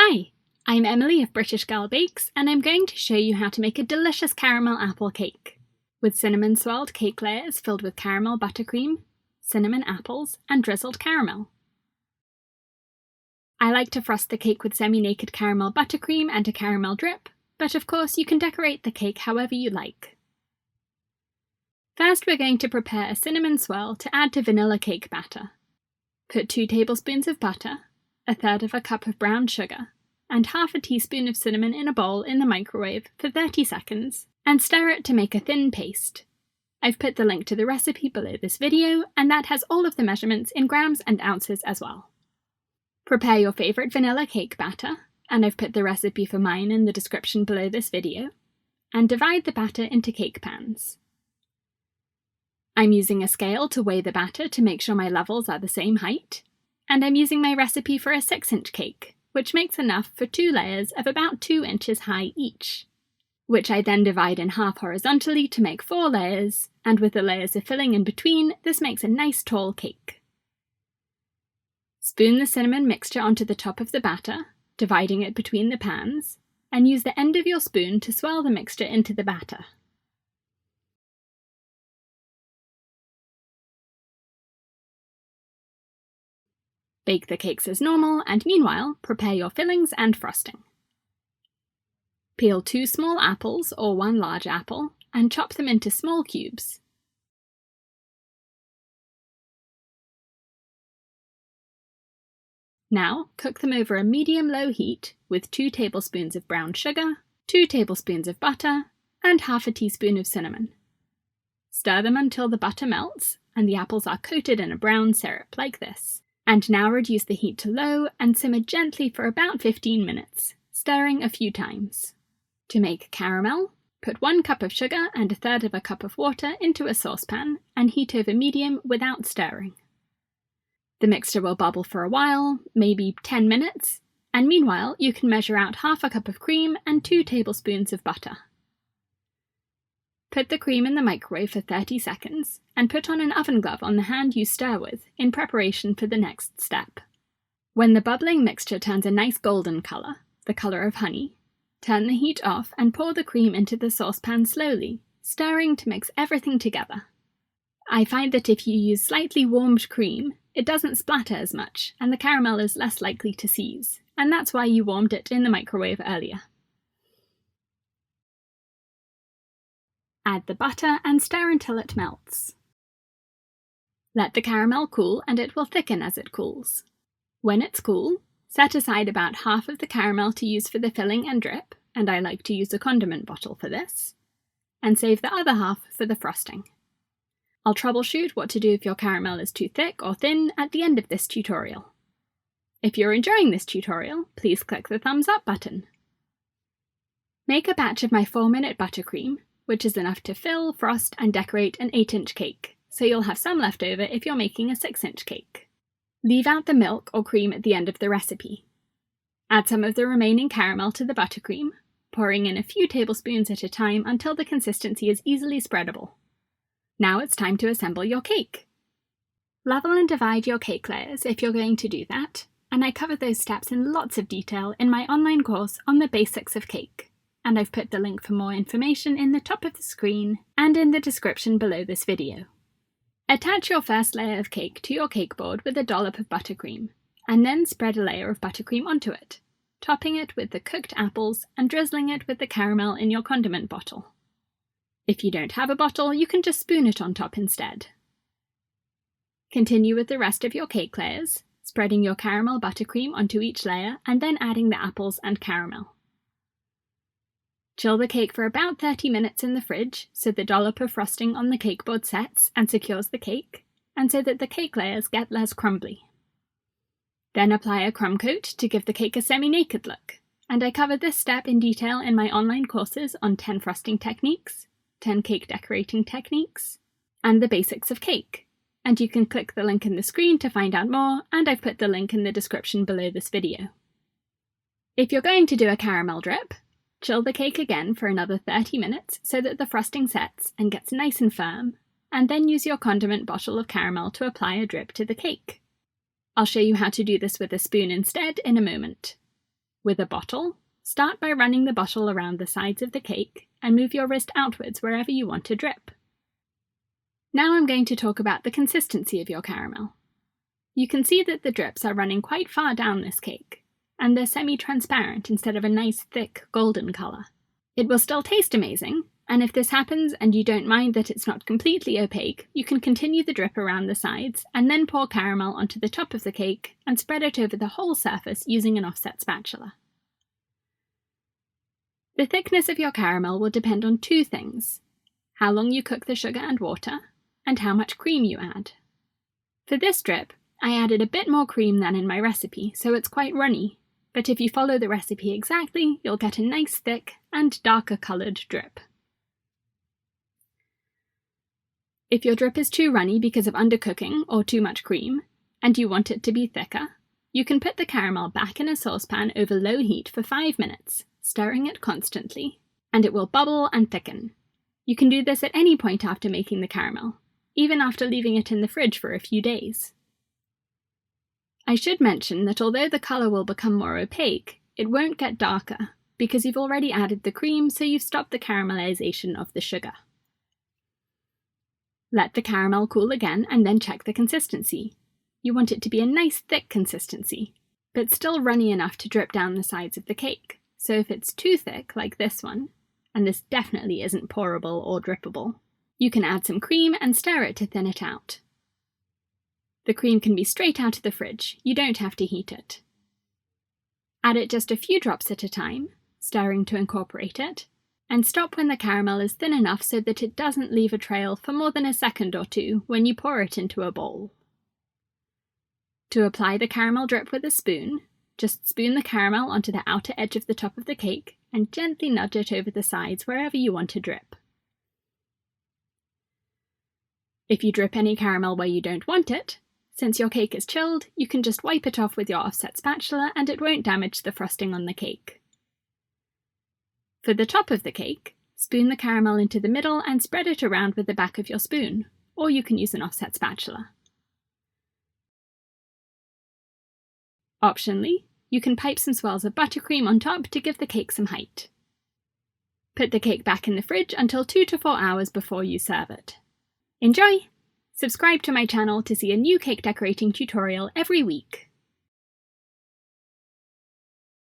Hi, I'm Emily of British Girl Bakes, and I'm going to show you how to make a delicious caramel apple cake with cinnamon swirled cake layers filled with caramel buttercream, cinnamon apples, and drizzled caramel. I like to frost the cake with semi-naked caramel buttercream and a caramel drip, but of course you can decorate the cake however you like. First, we're going to prepare a cinnamon swirl to add to vanilla cake batter. Put 2 tablespoons of butter, 1/3 cup of brown sugar, and 1/2 teaspoon of cinnamon in a bowl in the microwave for 30 seconds, and stir it to make a thin paste. I've put the link to the recipe below this video, and that has all of the measurements in grams and ounces as well. Prepare your favourite vanilla cake batter, and I've put the recipe for mine in the description below this video, and divide the batter into cake pans. I'm using a scale to weigh the batter to make sure my levels are the same height, and I'm using my recipe for a 6-inch cake, which makes enough for 2 layers of about 2 inches high each, which I then divide in half horizontally to make 4 layers, and with the layers of filling in between, this makes a nice tall cake. Spoon the cinnamon mixture onto the top of the batter, dividing it between the pans, and use the end of your spoon to swirl the mixture into the batter. Bake the cakes as normal, and meanwhile, prepare your fillings and frosting. Peel 2 small apples or 1 large apple, and chop them into small cubes. Now, cook them over a medium-low heat with 2 tablespoons of brown sugar, 2 tablespoons of butter, and 1/2 teaspoon of cinnamon. Stir them until the butter melts and the apples are coated in a brown syrup like this. And now reduce the heat to low and simmer gently for about 15 minutes, stirring a few times. To make caramel, put 1 cup of sugar and 1/3 cup of water into a saucepan and heat over medium without stirring. The mixture will bubble for a while, maybe 10 minutes, and meanwhile you can measure out 1/2 cup of cream and 2 tablespoons of butter. Put the cream in the microwave for 30 seconds, and put on an oven glove on the hand you stir with in preparation for the next step. When the bubbling mixture turns a nice golden colour, the colour of honey, turn the heat off and pour the cream into the saucepan slowly, stirring to mix everything together. I find that if you use slightly warmed cream, it doesn't splatter as much and the caramel is less likely to seize, and that's why you warmed it in the microwave earlier. Add the butter and stir until it melts. Let the caramel cool and it will thicken as it cools. When it's cool, set aside about half of the caramel to use for the filling and drip, and I like to use a condiment bottle for this, and save the other half for the frosting. I'll troubleshoot what to do if your caramel is too thick or thin at the end of this tutorial. If you're enjoying this tutorial, please click the thumbs up button. Make a batch of my 4-minute buttercream, which is enough to fill, frost, and decorate an 8-inch cake, so you'll have some left over if you're making a 6-inch cake. Leave out the milk or cream at the end of the recipe. Add some of the remaining caramel to the buttercream, pouring in a few tablespoons at a time until the consistency is easily spreadable. Now it's time to assemble your cake. Level and divide your cake layers if you're going to do that, and I cover those steps in lots of detail in my online course on the basics of cake. And I've put the link for more information in the top of the screen and in the description below this video. Attach your first layer of cake to your cake board with a dollop of buttercream, and then spread a layer of buttercream onto it, topping it with the cooked apples and drizzling it with the caramel in your condiment bottle. If you don't have a bottle, you can just spoon it on top instead. Continue with the rest of your cake layers, spreading your caramel buttercream onto each layer and then adding the apples and caramel. Chill the cake for about 30 minutes in the fridge so the dollop of frosting on the cake board sets and secures the cake, and so that the cake layers get less crumbly. Then apply a crumb coat to give the cake a semi-naked look, and I cover this step in detail in my online courses on 10 frosting techniques, 10 cake decorating techniques, and the basics of cake, and you can click the link in the screen to find out more, and I've put the link in the description below this video. If you're going to do a caramel drip, chill the cake again for another 30 minutes so that the frosting sets and gets nice and firm, and then use your condiment bottle of caramel to apply a drip to the cake. I'll show you how to do this with a spoon instead in a moment. With a bottle, start by running the bottle around the sides of the cake and move your wrist outwards wherever you want to drip. Now I'm going to talk about the consistency of your caramel. You can see that the drips are running quite far down this cake, and they're semi-transparent instead of a nice thick golden colour. It will still taste amazing, and if this happens and you don't mind that it's not completely opaque, you can continue the drip around the sides and then pour caramel onto the top of the cake and spread it over the whole surface using an offset spatula. The thickness of your caramel will depend on two things: how long you cook the sugar and water, and how much cream you add. For this drip, I added a bit more cream than in my recipe, so it's quite runny, but if you follow the recipe exactly, you'll get a nice thick and darker coloured drip. If your drip is too runny because of undercooking or too much cream, and you want it to be thicker, you can put the caramel back in a saucepan over low heat for 5 minutes, stirring it constantly, and it will bubble and thicken. You can do this at any point after making the caramel, even after leaving it in the fridge for a few days. I should mention that although the colour will become more opaque, it won't get darker, because you've already added the cream, so you've stopped the caramelization of the sugar. Let the caramel cool again and then check the consistency. You want it to be a nice thick consistency, but still runny enough to drip down the sides of the cake, so if it's too thick, like this one, and this definitely isn't pourable or drippable, you can add some cream and stir it to thin it out. The cream can be straight out of the fridge, you don't have to heat it. Add it just a few drops at a time, stirring to incorporate it, and stop when the caramel is thin enough so that it doesn't leave a trail for more than a second or two when you pour it into a bowl. To apply the caramel drip with a spoon, just spoon the caramel onto the outer edge of the top of the cake and gently nudge it over the sides wherever you want to drip. If you drip any caramel where you don't want it, since your cake is chilled, you can just wipe it off with your offset spatula and it won't damage the frosting on the cake. For the top of the cake, spoon the caramel into the middle and spread it around with the back of your spoon, or you can use an offset spatula. Optionally, you can pipe some swirls of buttercream on top to give the cake some height. Put the cake back in the fridge until 2 to 4 hours before you serve it. Enjoy! Subscribe to my channel to see a new cake decorating tutorial every week.